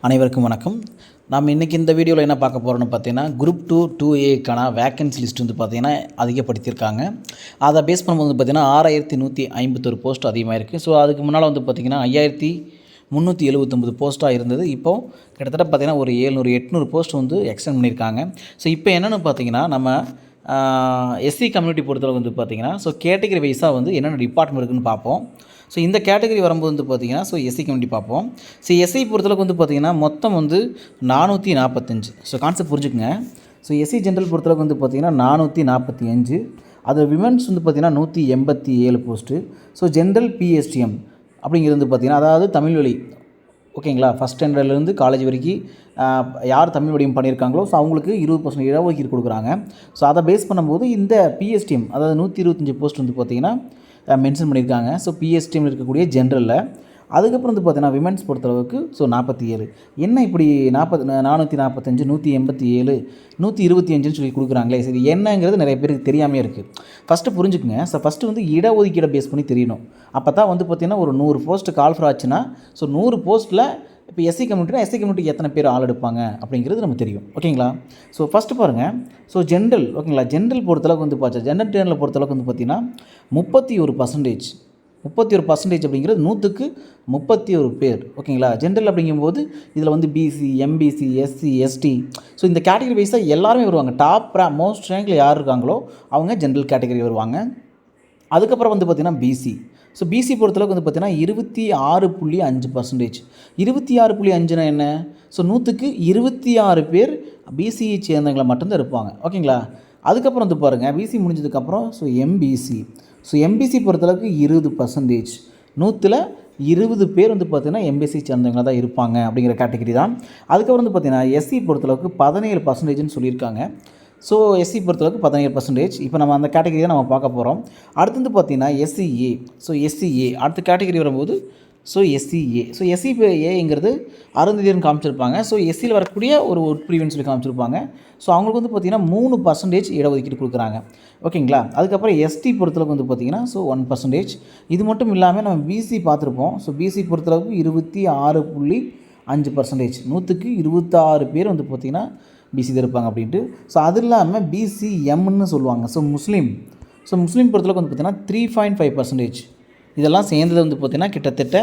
அனைவருக்கும் வணக்கம். நாம் இன்றைக்கி இந்த வீடியோவில் என்ன பார்க்க போகிறோம்னு பார்த்தீங்கன்னா, குரூப் 2 2Aக்கான வேக்கன்சி லிஸ்ட் வந்து பார்த்திங்கன்னா அதிகப்படுத்தியிருக்காங்க. அதை பேஸ் பண்ணும்போது வந்து பார்த்திங்கன்னா 6151 போஸ்ட் அதிகமாக இருக்குது. ஸோ அதுக்கு முன்னால் வந்து பார்த்திங்கன்னா 5379 போஸ்ட்டாக இருந்தது. இப்போது கிட்டத்தட்ட பார்த்திங்கன்னா ஒரு 700-800 போஸ்ட் வந்து எக்ஸ்டெண்ட் பண்ணியிருக்காங்க. ஸோ இப்போ என்னென்னு பார்த்திங்கன்னா நம்ம எஸ்சி கம்யூனிட்டி பொறுத்தளவு வந்து பார்த்திங்கன்னா கேட்டகரி வைஸாக வந்து என்னென்ன டிபார்ட்மெண்ட் இருக்குதுன்னு பார்ப்போம். ஸோ இந்த கேட்டகரி வரும்போது வந்து பார்த்திங்கன்னா எஸ்சி கம்யூனிட்டி பார்ப்போம். ஸோ எஸ்சி பொறுத்தளவுக்கு வந்து பார்த்திங்கன்னா மொத்தம் வந்து 445. ஸோ கான்செப்ட் புரிஞ்சுக்குங்க. ஸோ எஸ்சி ஜென்ரல் பொறுத்தளவுக்கு வந்து பார்த்திங்கன்னா 445. அது விமன்ஸ் வந்து பார்த்திங்கன்னா 187 போஸ்ட்டு. ஸோ ஜென்ரல் பிஎஸ்டிஎம் அப்படிங்கிறது வந்து பார்த்திங்கன்னா அதாவது தமிழ் வழி, ஓகேங்களா, ஃபஸ்ட் ஸ்டாண்டர்ட்லேருந்து காலேஜ் வரைக்கும் யார் தமிழ் வடிவம் பண்ணியிருக்காங்களோ ஸோ அவங்களுக்கு 20% இடஒதுக்கீடு கொடுக்குறாங்க. ஸோ அதை பேஸ் பண்ணும்போது இந்த பிஎஸ்டிஎம் அதாவது 125 போஸ்ட் வந்து பார்த்திங்கன்னா மென்ஷன் பண்ணியிருக்காங்க. ஸோ பிஎஸ்டிஎம்மில் இருக்கக்கூடிய ஜென்ரலில் அதுக்கப்புறம் வந்து பார்த்தீங்கன்னா விமென்ஸ் பொறுத்தளவுக்கு 47. என்ன இப்படி 445, 187, 125ன்னு சொல்லி கொடுக்குறாங்களே, சரி என்னங்கிறது நிறைய பேருக்கு தெரியாமே இருக்குது. ஃபஸ்ட்டு புரிஞ்சுக்குங்க. ஸோ ஃபஸ்ட்டு வந்து இடஒதுக்கீடை பேஸ் பண்ணி தெரியணும். அப்போ தான் வந்து பார்த்திங்கன்னா ஒரு 100 போஸ்ட்டு கால்ஃபர் ஆச்சுன்னா 100 போஸ்ட்டில் இப்போ எஸ்சி கம்யூனிட்டிக்கு எத்தனை பேர் ஆள் எடுப்பாங்க அப்படிங்கிறது நமக்கு தெரியும், ஓகேங்களா. ஸோ ஃபஸ்ட்டு பாருங்கள். ஸோ ஜென்ரல், ஓகேங்களா, ஜென்ரல் பொறுத்தளவுக்கு வந்து பார்த்தா ஜென்ரல் டேர்னில் பொறுத்தளவுக்கு வந்து பார்த்திங்கன்னா 31%. 31% அப்படிங்கிறது 100க்கு 31 பேர், ஓகேங்களா. ஜென்ரல் அப்படிங்கும்போது இதில் வந்து BC, MBC, SC, ST, so இந்த கேட்டகரி வைஸாக எல்லாருமே வருவாங்க. மோஸ்ட் ரேங்கில் யார் இருக்காங்களோ அவங்க ஜென்ரல் கேட்டகரி வருவாங்க. அதுக்கப்புறம் வந்து பார்த்திங்கன்னா பிசி. ஸோ பிசி பொறுத்தளவுக்கு வந்து பார்த்திங்கன்னா 26.5%. 26.5னா என்ன? ஸோ 100க்கு 26 பேர் பிசியை சேர்ந்தவங்களை மட்டும்தான் இருப்பாங்க, ஓகேங்களா. அதுக்கப்புறம் வந்து பாருங்கள், பிசி முடிஞ்சதுக்கப்புறம் எம்பிசி. ஸோ எம்பிசி பொறுத்தளவுக்கு 20%. 100ல் 20 பேர் வந்து பார்த்திங்கன்னா எம்பிசி சேர்ந்தவங்க தான் இருப்பாங்க அப்படிங்கிற கேட்டகரி தான். அதுக்கப்புறம் வந்து பார்த்திங்கன்னா எஸ்சி பொறுத்தளவுக்கு 17%ன்னு சொல்லியிருக்காங்க. ஸோ எஸ்சி பொறுத்தளவுக்கு 17%. இப்போ நம்ம அந்த கேட்டகரி தான் நம்ம பார்க்க போகிறோம். அடுத்து வந்து பார்த்திங்கன்னா எஸ்சிஏ. ஸோ எஸ்சிஏ அடுத்த கேட்டகரி வரும்போது எஸ்சிஏ. ஸோ எஸ்சிஏங்கிறது அருந்ததியர்னு காமிச்சிருப்பாங்க. ஸோ எஸ்சியில் வரக்கூடிய ஒரு உட்பிரிவுன்னு சொல்லி காமிச்சிருப்பாங்க. ஸோ அவங்களுக்கு வந்து பார்த்திங்கன்னா 3% இடஒதுக்கீடு கொடுக்குறாங்க, ஓகேங்களா. அதுக்கப்புறம் எஸ்டி பொறுத்தளவுக்கு வந்து பார்த்திங்கன்னா 1%. இது மட்டும் இல்லாமல் நம்ம பிசி பார்த்துருப்போம். ஸோ பிசி பொறுத்தளவுக்கு 26.5%. 100க்கு 26 பேர் வந்து பார்த்திங்கன்னா பிசி தான் இருப்பாங்க அப்படின்ட்டு. ஸோ அது இல்லாமல் பிசிஎம்னு சொல்லுவாங்க. ஸோ முஸ்லீம் பொறுத்தளவுக்கு வந்து பார்த்திங்கன்னா 3.5%. இதெல்லாம் சேர்ந்தது வந்து பார்த்திங்கன்னா கிட்டத்தட்ட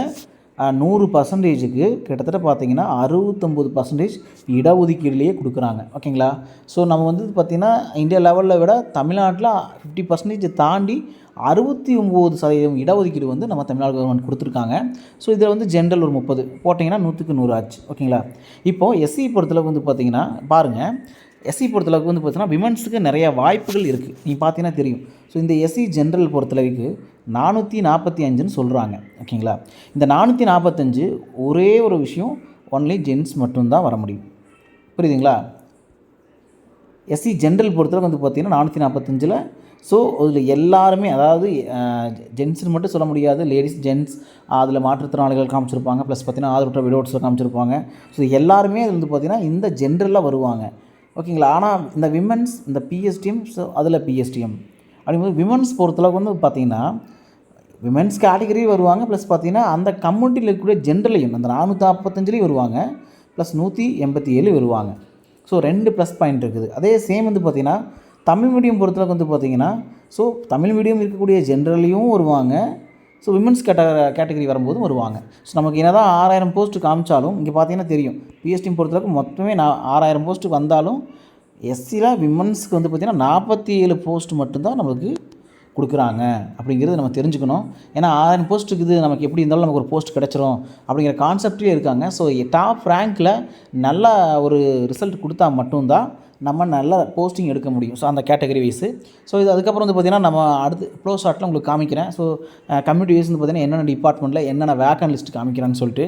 100%க்கு கிட்டத்தட்ட பார்த்திங்கன்னா 69% இடஒதுக்கீடுலேயே கொடுக்குறாங்க, ஓகேங்களா. ஸோ நம்ம வந்து பார்த்திங்கன்னா இந்தியா லெவலில் விட தமிழ்நாட்டில் 50% தாண்டி 69% இடஒதுக்கீடு வந்து நம்ம தமிழ்நாடு கவர்மெண்ட் கொடுத்துருக்காங்க. ஸோ இதில் வந்து ஜென்ரல் ஒரு 30 போட்டிங்கன்னா 100க்கு 100 ஆச்சு, ஓகேங்களா. இப்போது எஸ்சி பொறுத்தளவுக்கு வந்து பார்த்திங்கன்னா பாருங்கள், எஸ்சி பொறுத்தளவுக்கு வந்து பார்த்திங்கன்னா விமன்ஸுக்கு நிறைய வாய்ப்புகள் இருக்குது, நீங்கள் பார்த்தீங்கன்னா தெரியும். ஸோ இந்த எஸ்சி ஜென்ரல் பொறுத்தளவுக்கு 445ன்னு சொல்கிறாங்க, ஓகேங்களா. இந்த 445 ஒரே ஒரு விஷயம், ஒன்லி ஜென்ஸ் மட்டும்தான் வர முடியும், புரியுதுங்களா. எஸ்சி ஜென்ரல் பொறுத்தளவுக்கு வந்து பார்த்திங்கன்னா 445ல் ஸோ அதில் எல்லாருமே, அதாவது ஜென்ஸுன்னு மட்டும் சொல்ல முடியாது, லேடிஸ், ஜென்ட்ஸ், அதில் மாற்றுத்திறனாளிகள் காமிச்சிருப்பாங்க, ப்ளஸ் பார்த்திங்கன்னா ஆதரவற்ற விடோட்ஸில் காமிச்சிருப்பாங்க. ஸோ எல்லாருமே அது வந்து பார்த்திங்கன்னா இந்த ஜென்ரலில் வருவாங்க, ஓகேங்களா. ஆனால் இந்த விமன்ஸ், இந்த பிஎஸ்டிஎம், ஸோ அதில் பிஎஸ்டிஎம் அப்படிங்கும்போது விமன்ஸ் பொறுத்தளவுக்கு வந்து பார்த்திங்கன்னா விமன்ஸ் கேட்டகரி வருவாங்க, ப்ளஸ் பார்த்திங்கன்னா அந்த கம்யூனிட்டியில் இருக்கக்கூடிய ஜென்ரலையும் அந்த 445லேயும் வருவாங்க, ப்ளஸ் 187 வருவாங்க. ஸோ 2 ப்ளஸ் பாயிண்ட் இருக்குது. அதே சேம் வந்து பார்த்திங்கன்னா தமிழ் மீடியம் பொறுத்தளவுக்கு வந்து பார்த்திங்கன்னா தமிழ் மீடியம் இருக்கக்கூடிய ஜென்ரலையும் வருவாங்க, ஸோ விமன்ஸ் கேட்டகரி வரும்போதும் வருவாங்க. ஸோ நமக்கு என்ன தான் 6000 போஸ்ட்டு காமிச்சாலும் இங்கே பார்த்திங்கன்னா தெரியும், பிஎஸ்டிஎம் பொறுத்தளவுக்கு மொத்தமே 6000 போஸ்ட்டு வந்தாலும் எஸ்சியில் விமன்ஸுக்கு வந்து பார்த்திங்கன்னா 47 போஸ்ட்டு மட்டும்தான் நமக்கு கொடுக்குறாங்க அப்படிங்கிறது நம்ம தெரிஞ்சுக்கணும். ஏன்னா 6000 போஸ்ட் இருக்குது, நமக்கு எப்படி இருந்தாலும் நமக்கு ஒரு போஸ்ட் கிடச்சிரும் அப்படிங்கிற கான்செப்ட்லேயே இருக்காங்க. ஸோ டாப் ரேங்க்கில் நல்ல ஒரு ரிசல்ட் கொடுத்தா மட்டும்தான் நம்ம நல்ல போஸ்டிங் எடுக்க முடியும். ஸோ அந்த கேட்டகரி வைஸு. ஸோ இது அதுக்கப்புறம் வந்து பார்த்திங்கன்னா நம்ம அடுத்து ப்ளோ ஷார்ட்டில் உங்களுக்கு காமிக்கிறேன். ஸோ கம்யூனிட்டி வைஸ் வந்து பார்த்திங்கன்னா என்னென்ன டிபார்ட்மெண்ட்டில் என்னென்ன வேக்கன்ட் லிஸ்ட் காமிக்கிறான்னு சொல்லிட்டு.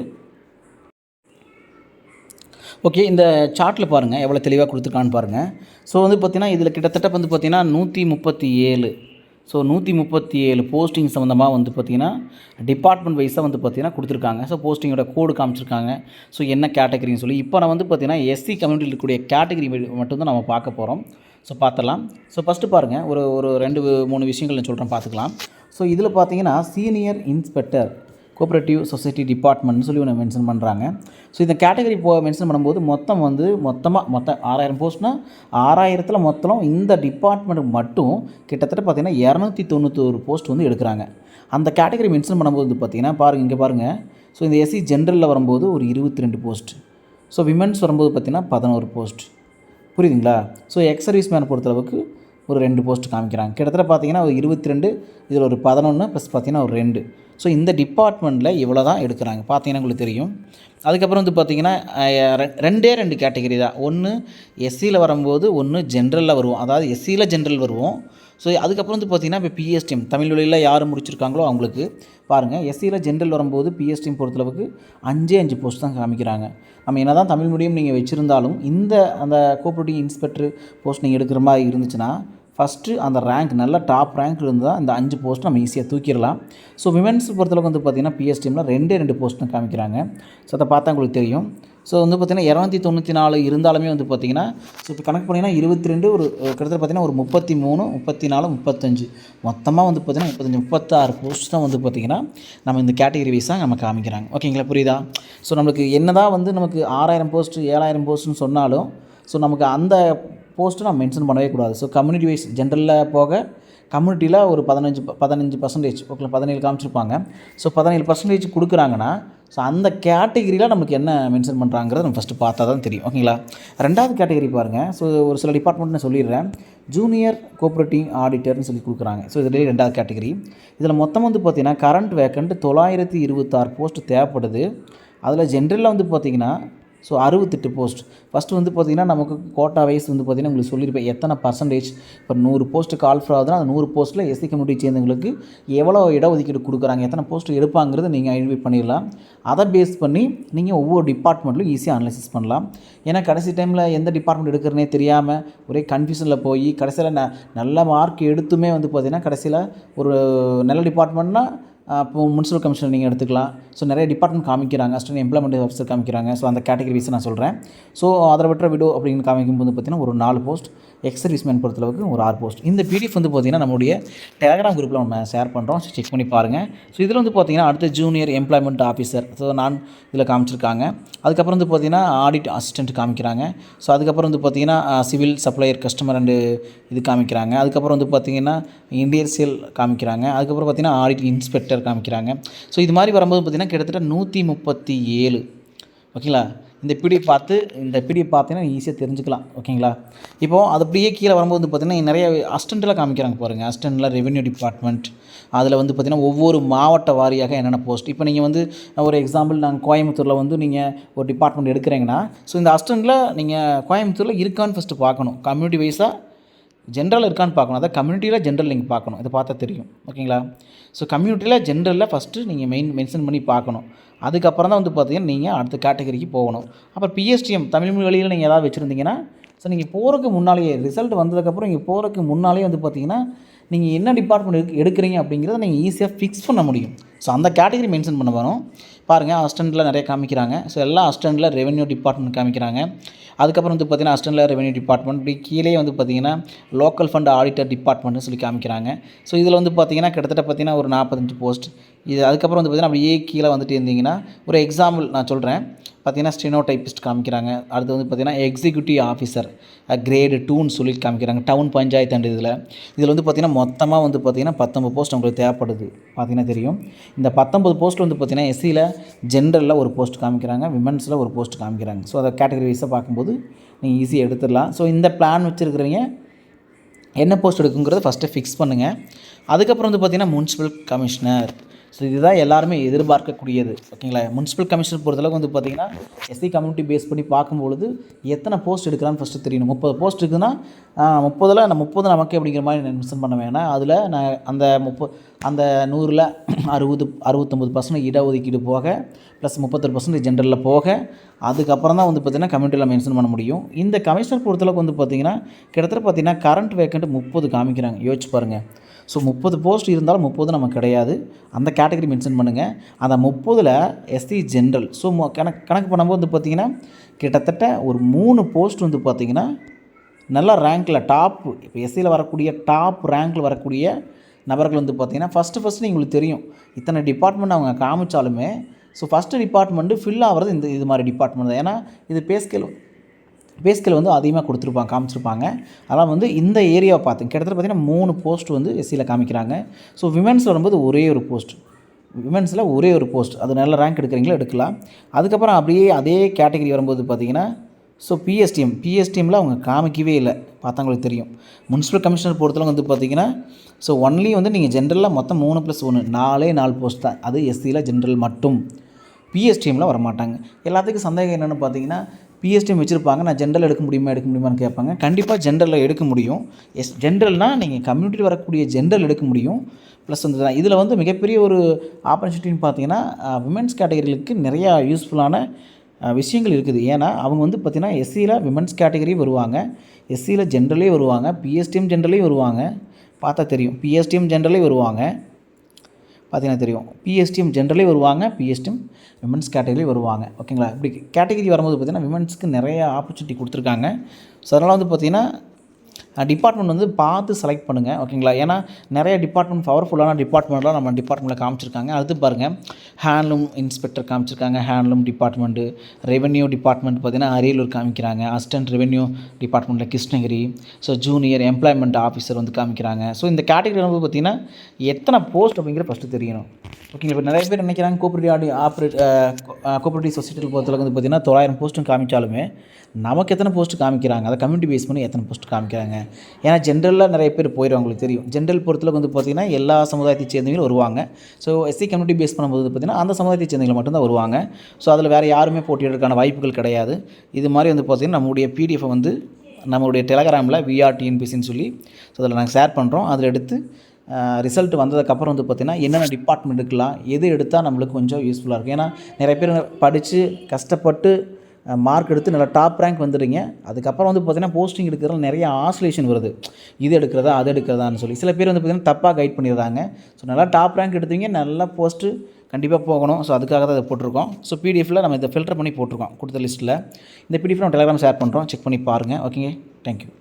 ஓகே, இந்த சார்ட்டில் பாருங்கள் எவ்வளோ தெளிவாக கொடுத்துருக்கான்னு பாருங்கள். ஸோ வந்து பார்த்திங்கன்னா இதில் கிட்டத்தட்ட வந்து பார்த்திங்கன்னா 137 137 போஸ்டிங் சம்மந்தமாக வந்து பார்த்திங்கன்னா டிபார்ட்மெண்ட் வைஸாக வந்து பார்த்திங்கன்னா கொடுத்துருக்காங்க. ஸோ போஸ்டிங்கோட கோடு காமிச்சிருக்காங்க. ஸோ என்ன கேட்டகரின்னு சொல்லி இப்போ நான் வந்து பார்த்திங்கன்னா எஸ்சி கம்யூனிட்டியில் இருக்கக்கூடிய கேட்டகரி மட்டும்தான் நம்ம பார்க்க போகிறோம். ஸோ பார்த்துடலாம். ஸோ ஃபஸ்ட்டு பாருங்கள், ஒரு 2-3 விஷயங்கள் நான் சொல்கிறேன், பார்த்துக்கலாம். ஸோ இதில் பார்த்திங்கன்னா சீனியர் இன்ஸ்பெக்டர் கோஆப்ரேட்டிவ் சொசைட்டி டிபார்ட்மெண்ட்னு சொல்லி ஒன்று மென்ஷன் பண்ணுறாங்க. ஸோ இந்த கேட்டகரி மென்ஷன் பண்ணும்போது மொத்தமாக 6000 போஸ்ட்னால் 6000ல் மொத்தம் இந்த டிபார்ட்மெண்ட்டுக்கு மட்டும் கிட்டத்தட்ட பார்த்திங்கன்னா 291 போஸ்ட் வந்து எடுக்கிறாங்க. அந்த கேட்டகரி மென்ஷன் பண்ணும்போது பார்த்திங்கன்னா இங்கே பாருங்கள். ஸோ இந்த எஸ்சி ஜென்ரலில் வரும்போது ஒரு 22 போஸ்ட், ஸோ விமென்ஸ் வரும்போது பார்த்திங்கன்னா 11 போஸ்ட். புரியுதுங்களா? ஸோ எக்ஸ் சர்வீஸ் மேனை பொறுத்தளவுக்கு ஒரு 2 போஸ்ட் காமிக்கிறாங்க. கிட்டத்தட்ட பார்த்திங்கன்னா ஒரு 22, இதில் ஒரு 11 ப்ளஸ் பார்த்திங்கன்னா ஒரு 2. ஸோ இந்த டிபார்ட்மெண்ட்டில் இவ்வளோ தான் எடுக்கிறாங்க. பார்த்தீங்கன்னா உங்களுக்கு தெரியும். அதுக்கப்புறம் வந்து பார்த்திங்கன்னா 2 கேட்டகரி தான். ஒன்று எஸ்சியில் வரும்போது, ஒன்று ஜென்ரலில் வருவோம். அதாவது எஸ்சியில் ஜென்ரல் வருவோம். ஸோ அதுக்கப்புறம் வந்து பார்த்திங்கன்னா இப்போ பிஎஸ்டிஎம் தமிழ் வழியில் யார் முடிச்சிருக்காங்களோ அவங்களுக்கு பாருங்கள். எஸ்சியில் ஜென்ரல் வரும்போது பிஎஸ்டிஎம் பொறுத்தளவுக்கு 5 போஸ்ட் தான் காமிக்கிறாங்க. நம்ம என்ன தான் தமிழ் மீடியம் நீங்கள் வச்சுருந்தாலும் அந்த கோஆப்ரேட்டிவ் இன்ஸ்பெக்டர் போஸ்ட் நீங்கள் எடுக்கிற மாதிரி இருந்துச்சுன்னா ஃபஸ்ட்டு அந்த ரேங்க் நல்ல டாப் ரேங்க் இருந்தால் இந்த 5 போஸ்ட் நம்ம ஈஸியாக தூக்கிடலாம். ஸோ விமென்ஸ் பொறுத்தளவுக்கு வந்து பார்த்திங்கன்னா பிஎஸ்டிஎம்மில் 2 போஸ்ட் தான் காமிக்கிறாங்க. ஸோ அதை பார்த்தா உங்களுக்கு தெரியும். ஸோ வந்து பார்த்திங்கன்னா 294 இருந்தாலுமே வந்து பார்த்திங்கன்னா ஸோ இப்போ கணக்கு பண்ணிங்கன்னா 22 ஒரு கிட்டத்தட்ட பார்த்திங்கன்னா ஒரு 33, 34, 35 மொத்தமாக வந்து பார்த்திங்கன்னா 36 போஸ்ட் தான் வந்து பார்த்திங்கன்னா நம்ம இந்த கேட்டகரி வைஸாக நம்ம காமிக்கிறாங்க. ஓகேங்களா? புரியுதா? ஸோ நம்மளுக்கு என்ன தான் வந்து நமக்கு 6000 போஸ்ட்டு 7000 போஸ்ட்டுன்னு சொன்னாலும் ஸோ நமக்கு அந்த போஸ்ட்டு நம்ம மென்ஷன் பண்ணவே கூடாது. ஸோ கம்யூனிட்டி வைஸ் ஜென்ரலில் போக கம்யூனிட்டியில் ஒரு 15% ஓகே 17 காமிச்சிருப்பாங்க. ஸோ 17% கொடுக்குறாங்கன்னா ஸோ அந்த கேட்டகிரியில் நமக்கு என்ன மென்ஷன் பண்ணுறாங்கிறத நம்ம ஃபஸ்ட்டு பார்த்தா தான் தெரியும். ஓகேங்களா? 2வது கேட்டகிரி பாருங்கள். ஸோ ஒரு சில டிபார்ட்மெண்ட் நான் சொல்லிடுறேன். ஜூனியர் கோஆப்ரேட்டிவ் ஆடிட்டர்னு சொல்லி கொடுக்குறாங்க. ஸோ இதில் 2வது கேட்டகிரி. இதில் மொத்தம் வந்து பார்த்திங்கன்னா கரண்ட் வேக்கண்ட் 926 போஸ்ட் தேவைப்படுது. அதில் ஜென்ரலில் வந்து பார்த்திங்கன்னா ஸோ 68 போஸ்ட். ஃபஸ்ட்டு வந்து பார்த்திங்கன்னா நமக்கு கோட்டா வைஸ் வந்து பார்த்திங்கன்னா உங்களுக்கு சொல்லியிருப்பேன் எத்தனை பர்சன்டேஜ். இப்போ 100 போஸ்ட்டு கால்ஃபர் ஆகுதுன்னா அந்த 100 போஸ்ட்டில் எஸ்சி கம்யூனிட்டி சேர்ந்தவங்களுக்கு எவ்வளோ இடஒதுக்கீடு கொடுக்குறாங்க, எத்தனை போஸ்ட் எடுப்பாங்கிறது நீங்கள் ஐடென்டிஃபை பண்ணிடலாம். அதை பேஸ் பண்ணி நீங்கள் ஒவ்வொரு டிபார்ட்மெண்ட்லையும் ஈஸியாக அனலைசிஸ் பண்ணலாம். ஏன்னா கடைசி டைமில் எந்த டிபார்ட்மெண்ட் எடுக்கிறனே தெரியாமல் ஒரே கன்ஃபியூஷனில் போய் கடைசியில் நல்ல மார்க் எடுத்துமே வந்து பார்த்திங்கன்னா கடைசியில் ஒரு நல்ல டிபார்ட்மெண்ட்னால் இப்போ முனிசிபல் கமிஷனர் நீங்கள் எடுத்துக்கலாம். ஸோ நிறைய டிபார்ட்மெண்ட் காமிக்கிறாங்க. அசிஸ்டன்ட் எம்ப்ளாய்மெண்ட் ஆஃபீஸர் காமிக்கிறாங்க. ஸோ அந்த கேட்டகரி வைஸ் நான் சொல்கிறேன். ஸோ அதை விட்டுற விடோ அப்படின்னு காமிக்கும்போது பார்த்திங்கன்னா ஒரு 4 போஸ்ட், எக்ஸ் சர்வீஸ்மேன் பொறுத்தளவுக்கு ஒரு 6 போஸ்ட். இந்த பிடிஎஃப் வந்து பார்த்திங்கன்னா நம்மளுடைய டெலகிராம் குரூப்பில் நம்ம ஷேர் பண்ணுறோம். ஸோ செக் பண்ணி பாருங்கள். ஸோ இதில் வந்து பார்த்திங்கன்னா அடுத்த ஜூனியர் எம்ப்ளாய்மெண்ட் ஆஃபீஸர் ஸோ நான் இதில் காமிச்சிருக்காங்க. அதுக்கப்புறம் வந்து பார்த்திங்கன்னா ஆடிட் அசிஸ்டன்ட் காமிக்கிறாங்க. ஸோ அதுக்கப்புறம் வந்து பார்த்திங்கன்னா சிவில் சப்ளையர் கஸ்டமர் அண்டு இது காமிக்கிறாங்க. அதுக்கப்புறம் வந்து பார்த்திங்கன்னா இண்டஸ்ட்ரியல் காமிக்கிறாங்க. அதுக்கப்புறம் பார்த்திங்கன்னா ஆடிட் இன்ஸ்பெக்டர் காமிக்கிறாங்க. ஸோ இது மாதிரி வரும்போது பார்த்திங்கன்னா கிட்டத்தட்ட 137. ஓகேங்களா? இந்த பிடிஎஃப் பார்த்தீங்கன்னா ஈஸியாக தெரிஞ்சுக்கலாம். ஓகேங்களா? இப்போது அது அப்படியே கீழே வரும்போது வந்து பார்த்திங்கன்னா நிறைய அசிஸ்டண்ட்டில் காமிக்கிறாங்க பாருங்கள். அசிஸ்டண்ட்டில் ரெவென்யூ டிபார்ட்மெண்ட் அதில் வந்து பார்த்திங்கன்னா ஒவ்வொரு மாவட்ட வாரியாக என்னென்ன போஸ்ட். இப்போ நீங்கள் வந்து ஒரு எக்ஸாம்பிள் நாங்கள் கோயம்புத்தூரில் வந்து நீங்கள் ஒரு டிபார்ட்மெண்ட் எடுக்கிறீங்கன்னா ஸோ இந்த அசிஸ்டண்ட்டில் நீங்கள் கோயம்புத்தூரில் இருக்கான்னு ஃபஸ்ட்டு பார்க்கணும். கம்யூனிட்டி வைஸாக ஜென்ரல் இருக்கான்னு பார்க்கணும். அதாவது கம்யூனிட்டியில் ஜென்ரல் நீங்கள் பார்க்கணும். இதை பார்த்தா தெரியும். ஓகேங்களா? ஸோ கம்யூனிட்டியில் ஜென்ரலில் ஃபஸ்ட்டு நீங்கள் மென்ஷன் பண்ணி பார்க்கணும். அதுக்கப்புறம் தான் வந்து பார்த்திங்கன்னா நீங்கள் அடுத்த கேட்டகரிக்கு போகணும். அப்புறம் பிஎஸ்டிஎம் தமிழ் வழியில் நீங்கள் ஏதாவது வச்சுருந்தீங்கன்னா ஸோ நீங்கள் போகிறதுக்கு முன்னாலேயே ரிசல்ட் வந்ததுக்கப்புறம் நீங்கள் போகிறதுக்கு முன்னாலேயே வந்து பார்த்திங்கன்னா நீங்கள் என்ன டிபார்ட்மெண்ட் எடுக்கிறீங்க அப்படிங்கிறத நீங்கள் ஈஸியாக ஃபிக்ஸ் பண்ண முடியும். ஸோ அந்த கேட்டகரி மென்ஷன் பண்ண வரும். பாருங்கள் அசிஸ்டண்ட்டில் நிறைய காமிக்கிறாங்க. ஸோ எல்லா அசிஸ்டண்ட்டில் ரெவென்யூ டிபார்ட்மெண்ட் காமிக்கிறாங்க. அதுக்கப்புறம் வந்து பார்த்திங்கன்னா அசிஸ்டண்ட்டில் ரெவென்யூ டிபார்ட்மெண்ட் இப்படி கீழே வந்து பார்த்திங்கன்னா லோக்கல் ஃபண்ட் ஆடிட்டர் டிபார்ட்மெண்ட்னு சொல்லி காமிக்கிறாங்க. ஸோ இதில் வந்து பார்த்திங்கன்னா கிட்டத்தட்ட பார்த்திங்கன்னா ஒரு 45 போஸ்ட். இது அதுக்கப்புறம் வந்து பார்த்திங்கன்னா அப்படியே கீழே வந்துட்டு இருந்தீங்கன்னா ஒரு எக்ஸாம்பிள் நான் சொல்கிறேன். பார்த்திங்கன்னா ஸ்டெனோ டைப்பிஸ்ட் காமிக்கிறாங்க. அடுத்து வந்து பார்த்திங்கன்னா எக்ஸிக்யூட்டிவ் ஆஃபீஸர் கிரேடு 2ன்னு சொல்லி காமிக்கிறாங்க. டவுன் பஞ்சாயத்து அண்ட் இதில் வந்து பார்த்திங்கன்னா மொத்தமாக வந்து பார்த்திங்கன்னா 19 போஸ்ட் உங்களுக்கு தேவைப்படுது. பார்த்திங்கன்னா தெரியும். இந்த 19 போஸ்ட் வந்து பார்த்திங்கன்னா எஸ்சியில் ஜென்ரலில் ஒரு போஸ்ட் காமிக்கிறாங்க, விமன்ஸில் ஒரு போஸ்ட் காமிக்கிறாங்க. ஸோ அதை கேட்டகரி வைஸாக பார்க்கும்போது நீங்கள் ஈஸியாக எடுத்துடலாம். ஸோ இந்த பிளான் வச்சுருக்கிறவங்க என்ன போஸ்ட் எடுக்குங்கிறத ஃபஸ்ட்டு ஃபிக்ஸ் பண்ணுங்கள். அதுக்கப்புறம் வந்து பார்த்திங்கன்னா முனிசிபல் கமிஷனர். ஸோ இதுதான் எல்லாருமே எதிர்பார்க்கக்கூடியது. ஓகேங்களா? முனிசிபல் கமிஷனர் பொறுத்தளவுக்கு வந்து பார்த்திங்கன்னா எஸ்சி கம்யூனிட்டி பேஸ் பண்ணி பார்க்கும்பொழுது எத்தனை போஸ்ட் எடுக்கிறான்னு ஃபஸ்ட்டு தெரியணும். 30 போஸ்ட் இருக்குதுன்னா 30ல் அந்த 30 நமக்கு அப்படிங்கிற மாதிரி நான் மென்ஷன் பண்ண வேணாம். அதில் நான் அந்த 100ல் 69% இடஒதுக்கீடு போக ப்ளஸ் 31% ஜென்ரலில் போக அதுக்கப்புறம் தான் வந்து பார்த்திங்கன்னா கம்யூனிட்டியில் மென்ஷன் பண்ண முடியும். இந்த கமிஷனர் பொறுத்தளவுக்கு வந்து பார்த்திங்கன்னா கிட்டத்தட்ட பார்த்திங்கன்னா கரண்ட் வேக்கண்ட் 30 காமிக்கிறாங்க. யோசிச்சு பாருங்கள். ஸோ 30 போஸ்ட் இருந்தாலும் 30 நமக்கு கிடையாது. அந்த கேட்டகரி மென்ஷன் பண்ணுங்கள். அந்த 30ல் எஸ்சி ஜென்ரல். ஸோ கணக்கு பண்ணும்போது வந்து பார்த்திங்கன்னா கிட்டத்தட்ட ஒரு 3 போஸ்ட் வந்து பார்த்திங்கன்னா நல்ல ரேங்க்கில் டாப் இப்போ எஸ்சியில் வரக்கூடிய டாப் ரேங்க்கில் வரக்கூடிய நபர்கள் வந்து பார்த்திங்கன்னா ஃபஸ்ட்டு உங்களுக்கு தெரியும் இத்தனை டிபார்ட்மெண்ட் அவங்க காமிச்சாலுமே ஸோ ஃபஸ்ட்டு டிபார்ட்மெண்ட்டு ஃபில் ஆகிறது இது மாதிரி டிபார்ட்மெண்ட் தான். ஏன்னா இது பேஸ்கேல் வந்து அதிகமாக காமிச்சிருப்பாங்க. அதனால் வந்து இந்த ஏரியாவை பார்த்து கிட்டத்தட்ட பார்த்திங்கன்னா 3 போஸ்ட் வந்து எஸ்சியில் காமிக்கிறாங்க. ஸோ விமென்ஸில் வரும்போது ஒரே ஒரு போஸ்ட் அது நல்ல ரேங்க் எடுக்கிறீங்களோ எடுக்கலாம். அதுக்கப்புறம் அப்படியே அதே கேட்டகரி வரும்போது பார்த்திங்கன்னா ஸோ பிஎஸ்டிஎம்மில் அவங்க காமிக்கவே இல்லை, பார்த்தா உங்களுக்கு தெரியும். முனிசிபல் கமிஷனர் பொறுத்தவரை வந்து பார்த்திங்கன்னா ஸோ ஒன்லி வந்து நீங்கள் ஜென்ரலில் மொத்தம் 3+1 4 போஸ்ட் தான். அது எஸ்சியில் ஜென்ரல் மட்டும், பிஎஸ்டிஎம்மில் வரமாட்டாங்க. எல்லாத்துக்கும் சந்தேகம் என்னென்னு பார்த்தீங்கன்னா பிஎஸ்டிஎம் வச்சுருப்பாங்க, நான் ஜென்ரல் எடுக்க முடியுமான்னு கேட்பாங்க. கண்டிப்பாக ஜென்ரலில் எடுக்க முடியும். ஜென்ரல்னால் நீங்கள் கம்யூனிட்டியில் வரக்கூடிய ஜென்ரல் எடுக்க முடியும். ப்ளஸ் வந்து இதில் வந்து மிகப்பெரிய ஒரு ஆப்பர்ச்சுனிட்டின்னு பார்த்தீங்கன்னா விமென்ஸ் கேட்டகரிகளுக்கு நிறையா யூஸ்ஃபுல்லான விஷயங்கள் இருக்குது. ஏன்னா அவங்க வந்து பார்த்திங்கன்னா எஸ்சியில் விமென்ஸ் கேட்டகரி வருவாங்க, எஸ்சியில் ஜென்ரலே வருவாங்க, பிஎஸ்டிஎம் ஜென்ரலே வருவாங்க. பார்த்தா தெரியும், பிஎஸ்டிஎம் ஜென்ரலே வருவாங்க, பார்த்தீங்கன்னா தெரியும். பிஎஸ்டிஎம் ஜென்ரலே வருவாங்க, பிஎஸ்டிஎம் விமென்ஸ் கேட்டகரி வருவாங்க. ஓகேங்களா? இப்படி கேட்டகரி வரும்போது பார்த்திங்கன்னா விமென்ஸ்க்கு நிறைய ஆப்பர்ச்சுனிட்டி கொடுத்துருக்காங்க. ஸோ அதனால் வந்து பார்த்திங்கன்னா டிபார்ட்மெண்ட் வந்து பார்த்து செலக்ட் பண்ணுங்கள். ஓகேங்களா? ஏன்னா நிறைய பவர்ஃபுல்லான டிபார்ட்மெண்ட்லாம் நம்ம டிபார்ட்மெண்ட்டில் காமிச்சிருக்காங்க. அடுத்து பாருங்கள், ஹேண்ட்லூம் இன்ஸ்பெக்டர் காமிச்சிருக்காங்க, ஹேண்ட்லூம் டிபார்ட்மெண்ட்டு. ரெவென்யூ டிபார்ட்மெண்ட் பார்த்திங்கன்னா அரியலூர் காமிக்கிறாங்க, அசிஸ்டன்ட் ரெவென்யூ டிபார்ட்மெண்ட்டில் Krishnagiri. So junior employment officer வந்து காமிக்கிறாங்க. ஸோ இந்த கேட்டகரி வந்து பார்த்திங்கன்னா எத்தனை போஸ்ட் அப்படிங்கிற ஃபஸ்ட்டு தெரியணும். ஓகேங்களா? இப்போ நிறைய பேர் நினைக்கிறாங்க கோஆப்ரேட்டிவ் சொசைட்டியில் பொறுத்தவரை வந்து பார்த்திங்கன்னா 900 போஸ்ட்டும் காமிச்சாலுமே நமக்கு எத்தனை போஸ்ட்டு காமிக்கிறாங்க, அதை கம்யூனிட்டி பேஸ் பண்ணி எத்தனை போஸ்ட்டு காமிக்கிறாங்க. ஏன்னா ஜென்ரலில் நிறைய பேர் போயிடும், உங்களுக்கு தெரியும். ஜென்ரல் பொறுத்தளவுக்கு வந்து பார்த்திங்கன்னா எல்லா சமுதாயத்தை சேர்ந்தவங்களும் வருவாங்க. ஸோ எஸ்சி கம்யூனிட்டி பேஸ் பண்ணும்போது பார்த்திங்கன்னா அந்த சமுதாயத்தை சேர்ந்தவங்க மட்டும்தான் வருவாங்க. ஸோ அதில் வேறு யாருமே போட்டியிடுறதுக்கான வாய்ப்புகள் கிடையாது. இது மாதிரி வந்து பார்த்திங்கன்னா நம்மளுடைய பிடிஎஃபை வந்து நம்மளுடைய டெலகிராமில் விஆர்டிஎன்பிசின்னு சொல்லி ஸோ அதில் நாங்கள் ஷேர் பண்ணுறோம். அதில் எடுத்து ரிசல்ட் வந்ததுக்கப்புறம் வந்து பார்த்திங்கன்னா என்னென்ன டிபார்ட்மெண்ட் எடுக்கலாம், எது எடுத்தால் நம்மளுக்கு கொஞ்சம் யூஸ்ஃபுல்லாக இருக்கும். ஏன்னா நிறைய பேர் படித்து கஷ்டப்பட்டு மார்க் எடுத்து நல்லா டாப் ரேங்க் வந்துடுங்க. அதுக்கப்புறம் வந்து பார்த்திங்கன்னா போஸ்டிங் எடுக்கிறதுல நிறைய ஆசோலேஷன் வருது, இது எடுக்கிறதா அது எடுக்கிறதான்னு சொல்லி. சில பேர் வந்து பார்த்திங்கன்னா தப்பாக கைட் பண்ணிடுறாங்க. ஸோ நல்லா டாப் ரேங்க் எடுத்தீங்க, நல்ல போஸ்ட்டு கண்டிப்பாக போகணும். ஸோ அதுக்காக தான் இதை போட்டிருக்கோம். ஸோ பிடிஎஃபில் நம்ம இதை ஃபில்டர் பண்ணி போட்டிருக்கோம் கொடுத்த லிஸ்ட்டில். இந்த பிடிஎஃப் நம்ம டெலிகிராம் ஷேர் பண்ணுறோம், செக் பண்ணி பாருங்கள். ஓகேங்க, தேங்க்யூ.